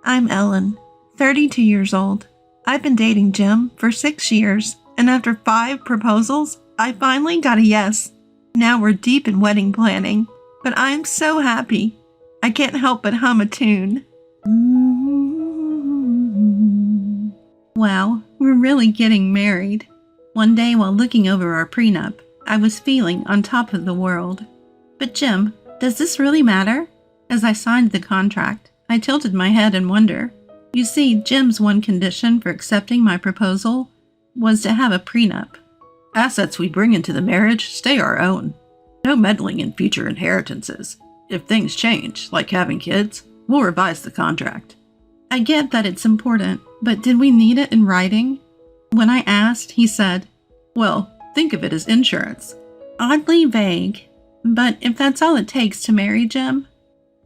I'm Ellen, 32 years old. I've been dating Jim for 6 years, and after 5 proposals, I finally got a yes. Now we're deep in wedding planning, but I'm so happy. I can't help but hum a tune. Wow, we're really getting married. One day while looking over our prenup, I was feeling on top of the world. But Jim, does this really matter? As I signed the contract, I tilted my head in wonder. You see, Jim's one condition for accepting my proposal was to have a prenup. Assets we bring into the marriage stay our own. No meddling in future inheritances. If things change, like having kids, we'll revise the contract. I get that it's important, but did we need it in writing? When I asked, he said, Well, think of it as insurance. Oddly vague, but if that's all it takes to marry Jim,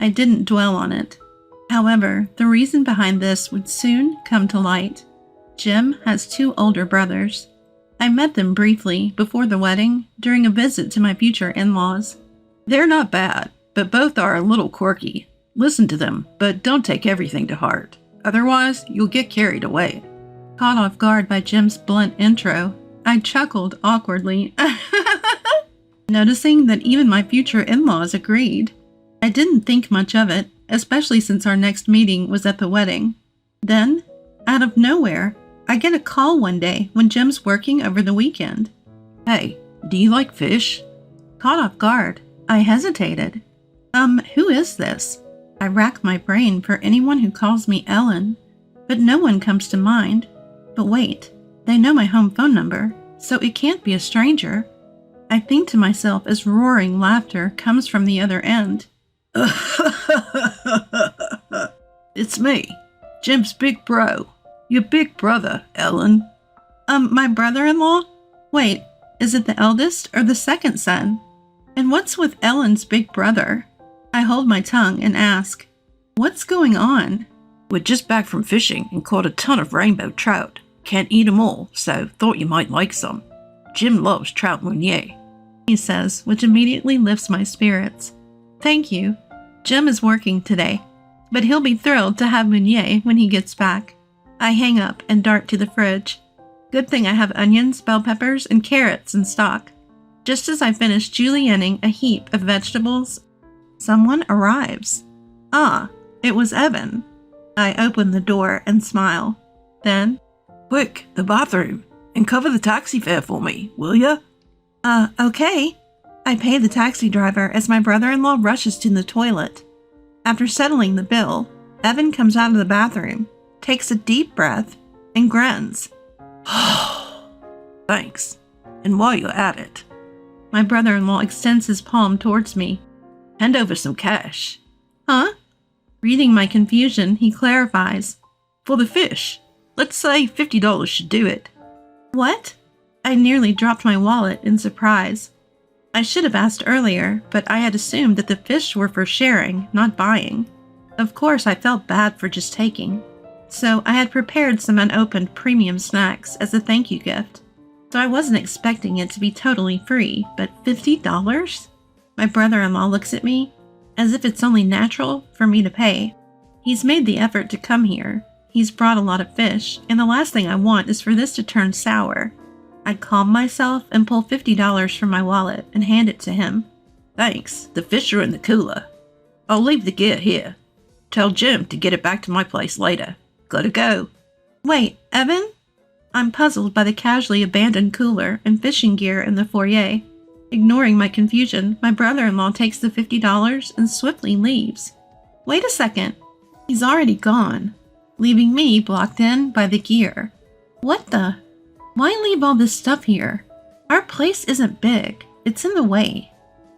I didn't dwell on it. However, the reason behind this would soon come to light. Jim has 2 older brothers. I met them briefly before the wedding during a visit to my future in-laws. They're not bad, but both are a little quirky. Listen to them, but don't take everything to heart. Otherwise, you'll get carried away. Caught off guard by Jim's blunt intro, I chuckled awkwardly, noticing that even my future in-laws agreed. I didn't think much of it, especially since our next meeting was at the wedding. Then, out of nowhere, I get a call one day when Jim's working over the weekend. Hey, do you like fish? Caught off guard, I hesitated. Who is this? I rack my brain for anyone who calls me Ellen, but no one comes to mind. But wait, they know my home phone number, so it can't be a stranger. I think to myself as roaring laughter comes from the other end. It's me, Jim's big bro. Your big brother, Ellen. My brother-in-law? Wait, is it the eldest or the second son? And what's with Ellen's big brother? I hold my tongue and ask, what's going on? We're just back from fishing and caught a ton of rainbow trout. Can't eat 'em all, so thought you might like some. Jim loves trout meunier, he says, which immediately lifts my spirits. Thank you. Jim is working today, but he'll be thrilled to have meunier when he gets back. I hang up and dart to the fridge. Good thing I have onions, bell peppers, and carrots in stock. Just as I finish julienning a heap of vegetables, someone arrives. It was Evan. I open the door and smile. Then, Quick, the bathroom, and cover the taxi fare for me, will ya? Okay. I pay the taxi driver as my brother-in-law rushes to the toilet. After settling the bill, Evan comes out of the bathroom, takes a deep breath, and grunts. Thanks. And while you're at it, my brother-in-law extends his palm towards me. Hand over some cash. Huh? Reading my confusion, he clarifies. For the fish. Let's say $50 should do it. What? I nearly dropped my wallet in surprise. I should have asked earlier, but I had assumed that the fish were for sharing, not buying. Of course, I felt bad for just taking. So I had prepared some unopened premium snacks as a thank you gift. So I wasn't expecting it to be totally free, but $50? My brother-in-law looks at me as if it's only natural for me to pay. He's made the effort to come here. He's brought a lot of fish, and the last thing I want is for this to turn sour. I calm myself and pull $50 from my wallet and hand it to him. Thanks, the fish are in the cooler. I'll leave the gear here. Tell Jim to get it back to my place later. Gotta go. Wait, Evan? I'm puzzled by the casually abandoned cooler and fishing gear in the foyer. Ignoring my confusion, my brother-in-law takes the $50 and swiftly leaves. Wait a second. He's already gone, leaving me blocked in by the gear. What the? Why leave all this stuff here? Our place isn't big. It's in the way.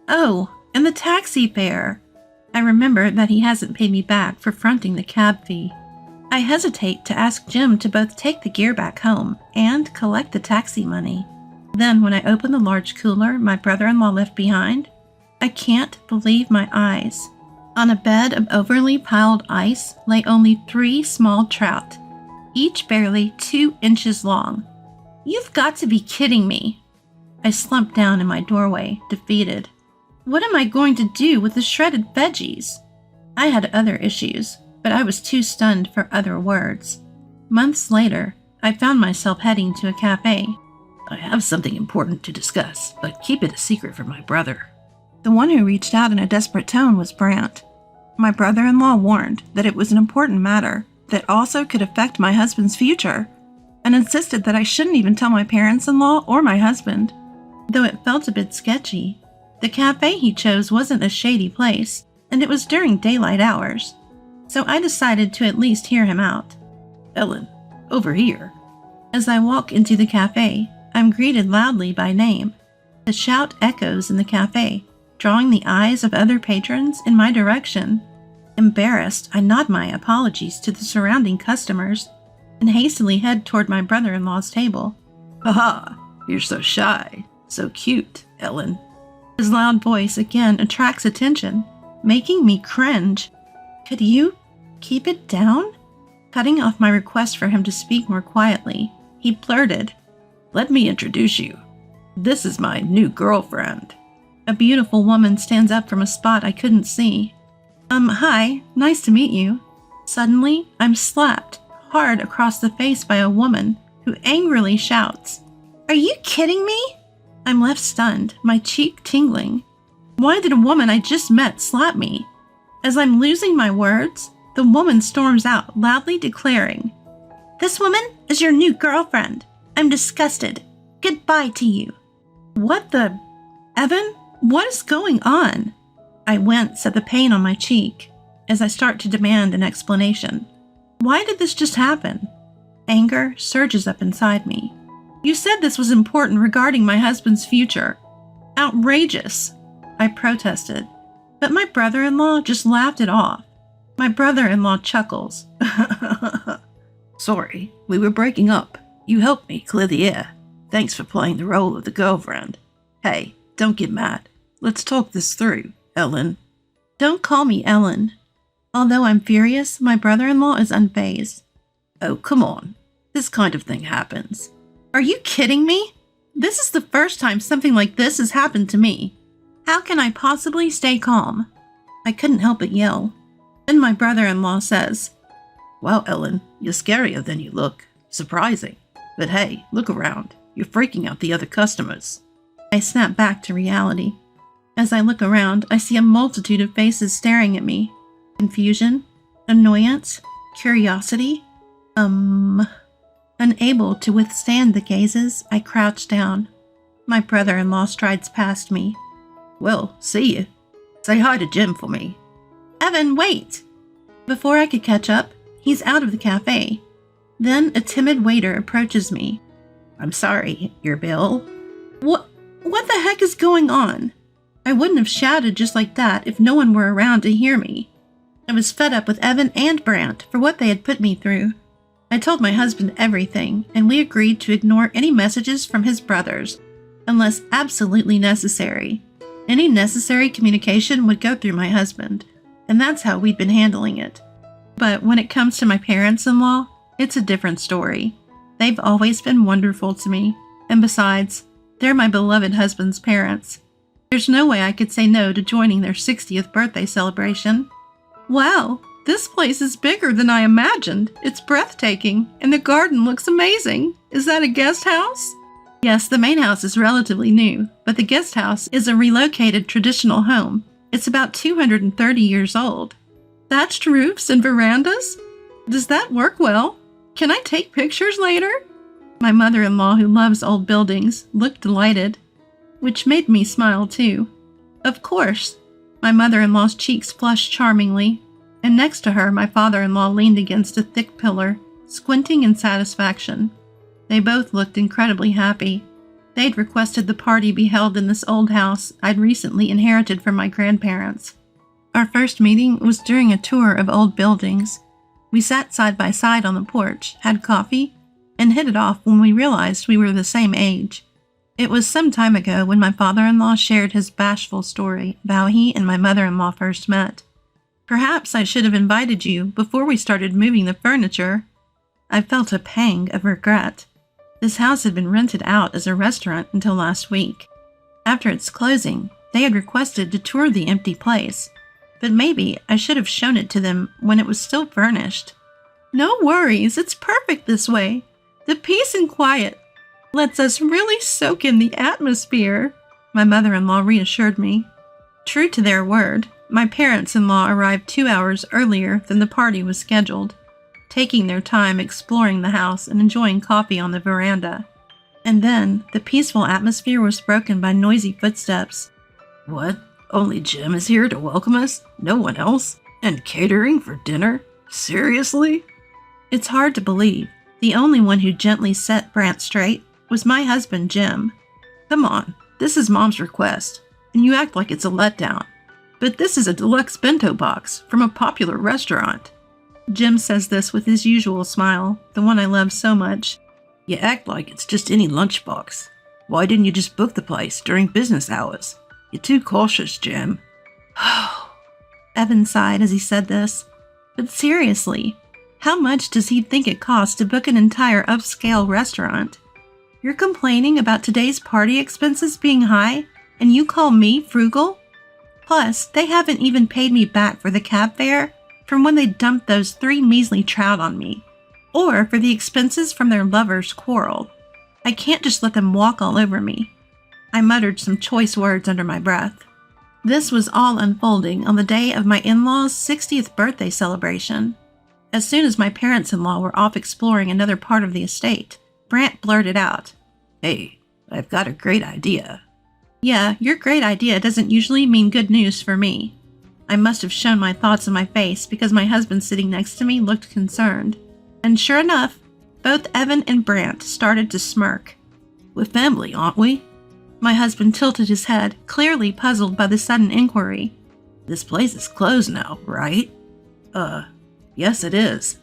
Oh, and the taxi fare. I remember that he hasn't paid me back for fronting the cab fee. I hesitate to ask Jim to both take the gear back home and collect the taxi money. Then when I open the large cooler my brother-in-law left behind, I can't believe my eyes. On a bed of overly piled ice lay only 3 small trout, each barely 2 inches long. You've got to be kidding me. I slumped down in my doorway, defeated. What am I going to do with the shredded veggies? I had other issues. but I was too stunned for other words. Months later, I found myself heading to a cafe. I have something important to discuss, but keep it a secret from my brother. The one who reached out in a desperate tone was Brant. My brother-in-law warned that it was an important matter that also could affect my husband's future, and insisted that I shouldn't even tell my parents-in-law or my husband. Though it felt a bit sketchy, the cafe he chose wasn't a shady place, and it was during daylight hours, so I decided to at least hear him out. Ellen, over here. As I walk into the cafe, I'm greeted loudly by name. The shout echoes in the cafe, drawing the eyes of other patrons in my direction. Embarrassed, I nod my apologies to the surrounding customers and hastily head toward my brother-in-law's table. Haha, you're so shy, so cute, Ellen. His loud voice again attracts attention, making me cringe. Could you keep it down? Cutting off my request for him to speak more quietly, he blurted, Let me introduce you. This is my new girlfriend. A beautiful woman stands up from a spot I couldn't see. Hi, nice to meet you. Suddenly, I'm slapped hard across the face by a woman who angrily shouts, Are you kidding me? I'm left stunned, my cheek tingling. Why did a woman I just met slap me? As I'm losing my words, the woman storms out, loudly declaring, This woman is your new girlfriend. I'm disgusted. Goodbye to you. What the... Evan, what is going on? I wince at the pain on my cheek as I start to demand an explanation. Why did this just happen? Anger surges up inside me. You said this was important regarding my husband's future. Outrageous, I protested, but my brother-in-law just laughed it off. My brother-in-law chuckles. Sorry, we were breaking up. You helped me clear the air. Thanks for playing the role of the girlfriend. Hey, don't get mad. Let's talk this through, Ellen. Don't call me Ellen. Although I'm furious, my brother-in-law is unfazed. Oh, come on. This kind of thing happens. Are you kidding me? This is the first time something like this has happened to me. How can I possibly stay calm? I couldn't help but yell. Then my brother-in-law says, Wow, Ellen, you're scarier than you look. Surprising. But hey, look around. You're freaking out the other customers. I snap back to reality. As I look around, I see a multitude of faces staring at me. Confusion, annoyance, curiosity. Unable to withstand the gazes, I crouch down. My brother-in-law strides past me. Well, see you. Say hi to Jim for me. Evan, wait! Before I could catch up, he's out of the cafe. Then a timid waiter approaches me. I'm sorry, your bill? What the heck is going on? I wouldn't have shouted just like that if no one were around to hear me. I was fed up with Evan and Brant for what they had put me through. I told my husband everything, and we agreed to ignore any messages from his brothers, unless absolutely necessary. Any necessary communication would go through my husband, and that's how we'd been handling it. But when it comes to my parents-in-law, it's a different story. They've always been wonderful to me, and besides, they're my beloved husband's parents. There's no way I could say no to joining their 60th birthday celebration. Wow, this place is bigger than I imagined. It's breathtaking, and the garden looks amazing. Is that a guest house? Yes, the main house is relatively new, but the guest house is a relocated traditional home. It's about 230 years old. Thatched roofs and verandas? Does that work well? Can I take pictures later? My mother-in-law, who loves old buildings, looked delighted, which made me smile too. Of course. My mother-in-law's cheeks flushed charmingly, and next to her my father-in-law leaned against a thick pillar, squinting in satisfaction. They both looked incredibly happy. They'd requested the party be held in this old house I'd recently inherited from my grandparents. Our first meeting was during a tour of old buildings. We sat side by side on the porch, had coffee, and hit it off when we realized we were the same age. It was some time ago when my father-in-law shared his bashful story of how he and my mother-in-law first met. Perhaps I should have invited you before we started moving the furniture. I felt a pang of regret. This house had been rented out as a restaurant until last week. After its closing, they had requested to tour the empty place. but maybe I should have shown it to them when it was still furnished. No worries, it's perfect this way. The peace and quiet lets us really soak in the atmosphere, my mother-in-law reassured me. True to their word, my parents-in-law arrived 2 hours earlier than the party was scheduled, taking their time exploring the house and enjoying coffee on the veranda. And then, the peaceful atmosphere was broken by noisy footsteps. What? Only Jim is here to welcome us? No one else? And catering for dinner? Seriously? It's hard to believe. The only one who gently set Brant straight was my husband, Jim. Come on, this is Mom's request, and you act like it's a letdown. But this is a deluxe bento box from a popular restaurant. Jim says this with his usual smile, the one I love so much. You act like it's just any lunchbox. Why didn't you just book the place during business hours? You're too cautious, Jim. Evan sighed as he said this. But seriously, how much does he think it costs to book an entire upscale restaurant? You're complaining about today's party expenses being high, and you call me frugal? Plus, they haven't even paid me back for the cab fare from when they dumped those 3 measly trout on me, or for the expenses from their lovers' quarrel. I can't just let them walk all over me. I muttered some choice words under my breath. This was all unfolding on the day of my in-laws' 60th birthday celebration. As soon as my parents-in-law were off exploring another part of the estate, Brant blurted out, Hey, I've got a great idea. Yeah, your great idea doesn't usually mean good news for me. I must have shown my thoughts in my face because my husband sitting next to me looked concerned. And sure enough, both Evan and Brant started to smirk. We're family, aren't we? My husband tilted his head, clearly puzzled by the sudden inquiry. This place is closed now, right? Yes it is.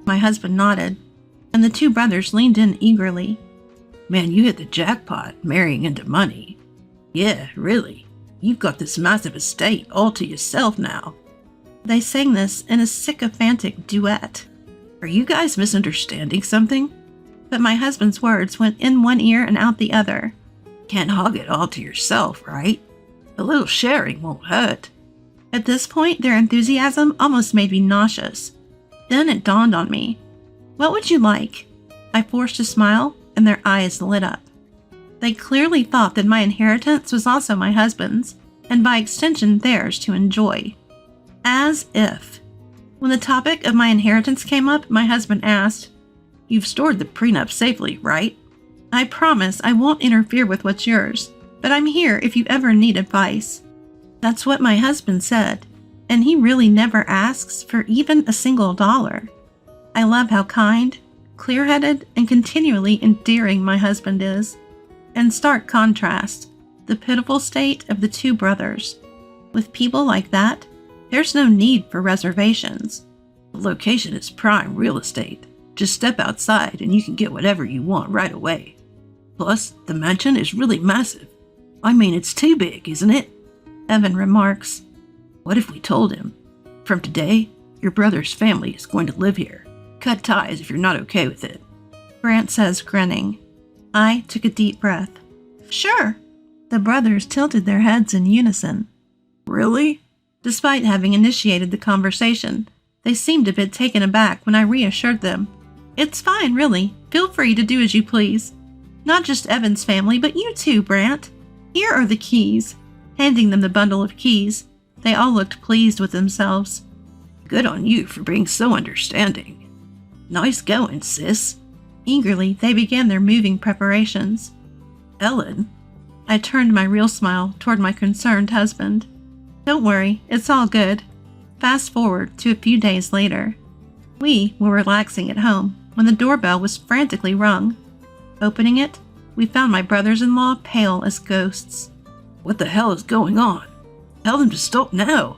My husband nodded, and the 2 brothers leaned in eagerly. Man, you hit the jackpot, marrying into money. Yeah, really. You've got this massive estate all to yourself now. They sang this in a sycophantic duet. Are you guys misunderstanding something? But my husband's words went in one ear and out the other. Can't hog it all to yourself, right? A little sharing won't hurt. At this point, their enthusiasm almost made me nauseous. Then it dawned on me. What would you like? I forced a smile, and their eyes lit up. They clearly thought that my inheritance was also my husband's, and by extension theirs to enjoy. As if. When the topic of my inheritance came up, my husband asked, You've stored the prenup safely, right? I promise I won't interfere with what's yours, but I'm here if you ever need advice. That's what my husband said, and he really never asks for even a single dollar. I love how kind, clear-headed, and continually endearing my husband is. In stark contrast, the pitiful state of the 2 brothers. With people like that, there's no need for reservations. The location is prime real estate. Just step outside and you can get whatever you want right away. Plus, the mansion is really massive. I mean, it's too big, isn't it? Evan remarks. What if we told him? From today, your brother's family is going to live here. Cut ties if you're not okay with it. Brant says, grinning. I took a deep breath. Sure. The brothers tilted their heads in unison. Really? Despite having initiated the conversation, they seemed a bit taken aback when I reassured them. It's fine, really. Feel free to do as you please. Not just Evan's family, but you too, Brant. Here are the keys. Handing them the bundle of keys, they all looked pleased with themselves. Good on you for being so understanding. Nice going, sis. Eagerly, they began their moving preparations. Ellen? I turned my real smile toward my concerned husband. Don't worry, it's all good. Fast forward to a few days later. We were relaxing at home when the doorbell was frantically rung. Opening it, we found my brothers-in-law pale as ghosts. What the hell is going on? Tell them to stop now.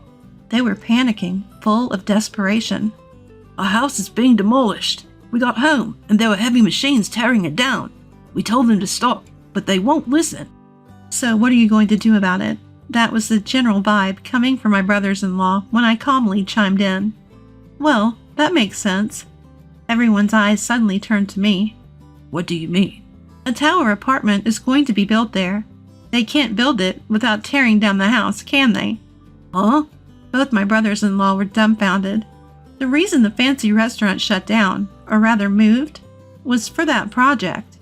They were panicking, full of desperation. Our house is being demolished. We got home, and there were heavy machines tearing it down. We told them to stop, but they won't listen. So what are you going to do about it? That was the general vibe coming from my brothers-in-law when I calmly chimed in. Well, that makes sense. Everyone's eyes suddenly turned to me. What do you mean? A tower apartment is going to be built there. They can't build it without tearing down the house, can they? Huh? Both my brothers-in-law were dumbfounded. The reason the fancy restaurant shut down, or rather moved, was for that project.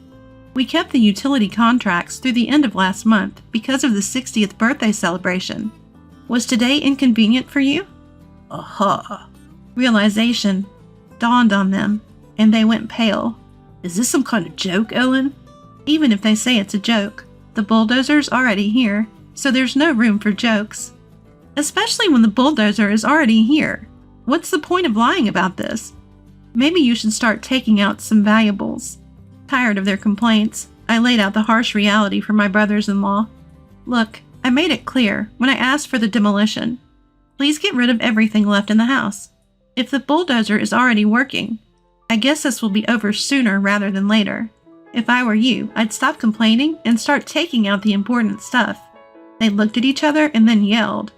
We kept the utility contracts through the end of last month because of the 60th birthday celebration. Was today inconvenient for you? Aha. Realization dawned on them, and they went pale. Is this some kind of joke, Ellen? Even if they say it's a joke, the bulldozer's already here, so there's no room for jokes. Especially when the bulldozer is already here. What's the point of lying about this? Maybe you should start taking out some valuables. Tired of their complaints, I laid out the harsh reality for my brothers-in-law. Look, I made it clear when I asked for the demolition. Please get rid of everything left in the house. If the bulldozer is already working, I guess this will be over sooner rather than later. If I were you, I'd stop complaining and start taking out the important stuff. They looked at each other and then yelled,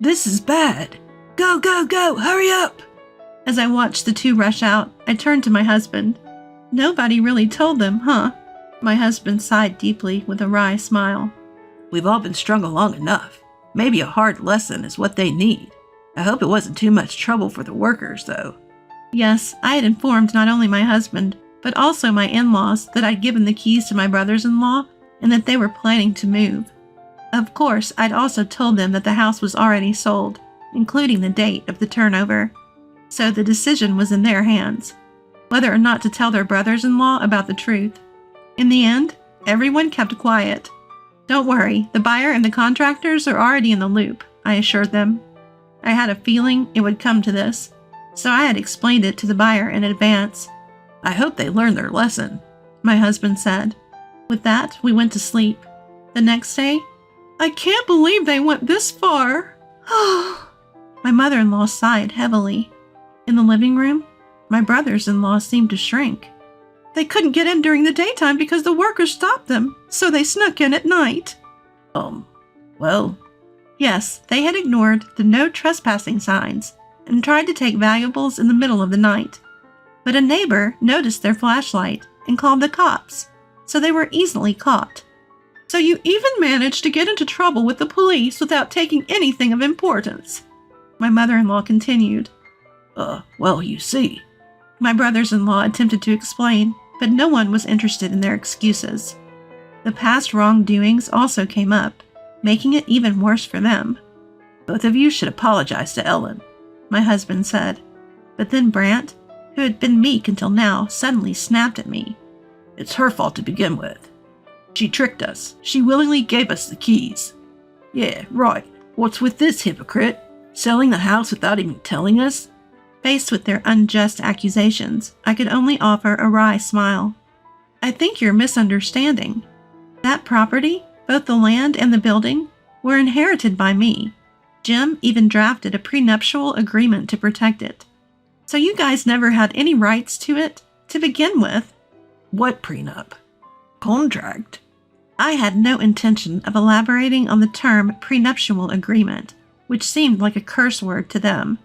This is bad. Go, go, go, hurry up. As I watched the two rush out, I turned to my husband. Nobody really told them, huh? My husband sighed deeply with a wry smile. We've all been strung along enough. Maybe a hard lesson is what they need. I hope it wasn't too much trouble for the workers, though. Yes, I had informed not only my husband, but also my in-laws that I'd given the keys to my brothers-in-law and that they were planning to move. Of course, I'd also told them that the house was already sold, including the date of the turnover. So the decision was in their hands, whether or not to tell their brothers-in-law about the truth. In the end, everyone kept quiet. Don't worry, the buyer and the contractors are already in the loop, I assured them. I had a feeling it would come to this, so I had explained it to the buyer in advance. I hope they learned their lesson, my husband said. With that, we went to sleep. The next day, I can't believe they went this far. My mother-in-law sighed heavily. In the living room, my brothers-in-law seemed to shrink. They couldn't get in during the daytime because the workers stopped them, so they snuck in at night. Well... Yes, they had ignored the no trespassing signs and tried to take valuables in the middle of the night. But a neighbor noticed their flashlight and called the cops, so they were easily caught. So you even managed to get into trouble with the police without taking anything of importance, my mother-in-law continued. Well, you see. My brothers-in-law attempted to explain, but no one was interested in their excuses. The past wrongdoings also came up, making it even worse for them. Both of you should apologize to Ellen, my husband said. But then Brant, who had been meek until now, suddenly snapped at me. It's her fault to begin with. She tricked us. She willingly gave us the keys. Yeah, right. What's with this hypocrite? Selling the house without even telling us? Faced with their unjust accusations, I could only offer a wry smile. I think you're misunderstanding. That property, both the land and the building, were inherited by me. Jim even drafted a prenuptial agreement to protect it. So you guys never had any rights to it to begin with. What prenup? Contract? I had no intention of elaborating on the term prenuptial agreement, which seemed like a curse word to them.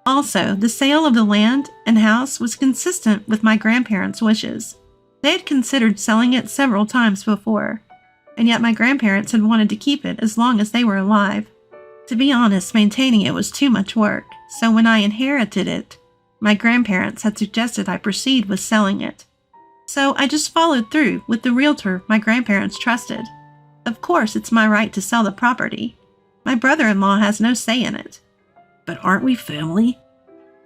Also, the sale of the land and house was consistent with my grandparents' wishes. They had considered selling it several times before, and yet my grandparents had wanted to keep it as long as they were alive. To be honest, maintaining it was too much work, so when I inherited it, my grandparents had suggested I proceed with selling it. So I just followed through with the realtor my grandparents trusted. Of course, it's my right to sell the property. My brother-in-law has no say in it. But aren't we family?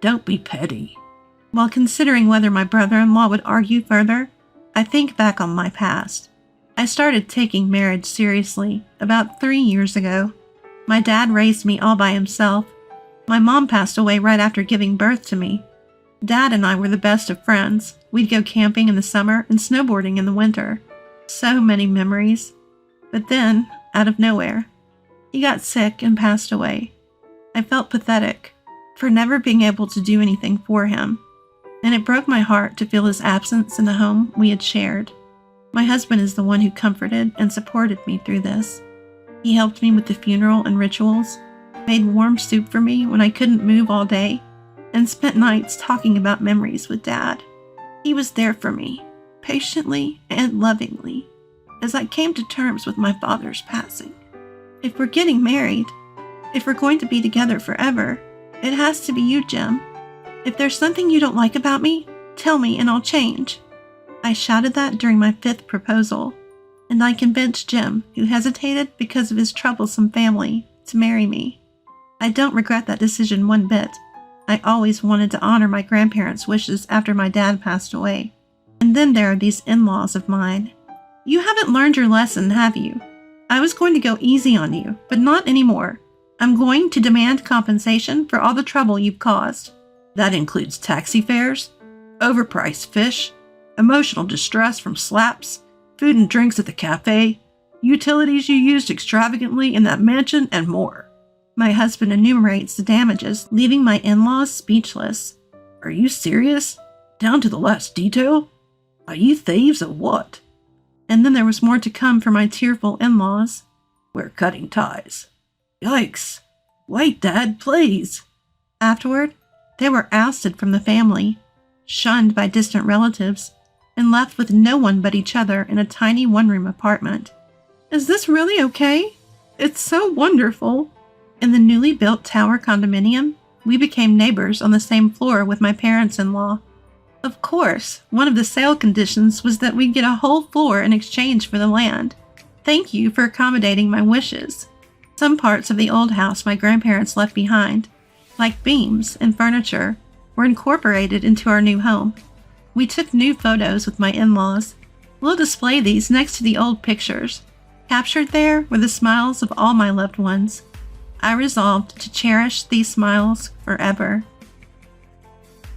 Don't be petty. While considering whether my brother-in-law would argue further, I think back on my past. I started taking marriage seriously about 3 years ago. My dad raised me all by himself. My mom passed away right after giving birth to me. Dad and I were the best of friends. We'd go camping in the summer and snowboarding in the winter. So many memories. But then, out of nowhere, he got sick and passed away. I felt pathetic for never being able to do anything for him, and it broke my heart to feel his absence in the home we had shared. My husband is the one who comforted and supported me through this. He helped me with the funeral and rituals, made warm soup for me when I couldn't move all day, and spent nights talking about memories with Dad. He was there for me, patiently and lovingly, as I came to terms with my father's passing. If we're getting married, If we're going to be together forever, it has to be you, Jim. If there's something you don't like about me, tell me and I'll change." I shouted that during my 5th proposal, and I convinced Jim, who hesitated because of his troublesome family, to marry me. I don't regret that decision one bit. I always wanted to honor my grandparents' wishes after my dad passed away. And then there are these in-laws of mine. You haven't learned your lesson, have you? I was going to go easy on you, but not anymore. I'm going to demand compensation for all the trouble you've caused. That includes taxi fares, overpriced fish, emotional distress from slaps, food and drinks at the cafe, utilities you used extravagantly in that mansion, and more." My husband enumerates the damages, leaving my in-laws speechless. "Are you serious? Down to the last detail? Are you thieves or what?" And then there was more to come for my tearful in-laws. "We're cutting ties." "Yikes. Wait, Dad, please." Afterward, they were ousted from the family, shunned by distant relatives, and left with no one but each other in a tiny one-room apartment. Is this really okay? It's so wonderful. In the newly built tower condominium, we became neighbors on the same floor with my parents-in-law. Of course, one of the sale conditions was that we'd get a whole floor in exchange for the land. Thank you for accommodating my wishes. Some parts of the old house my grandparents left behind, like beams and furniture, were incorporated into our new home. We took new photos with my in-laws. We'll display these next to the old pictures. Captured there were the smiles of all my loved ones. I resolved to cherish these smiles forever.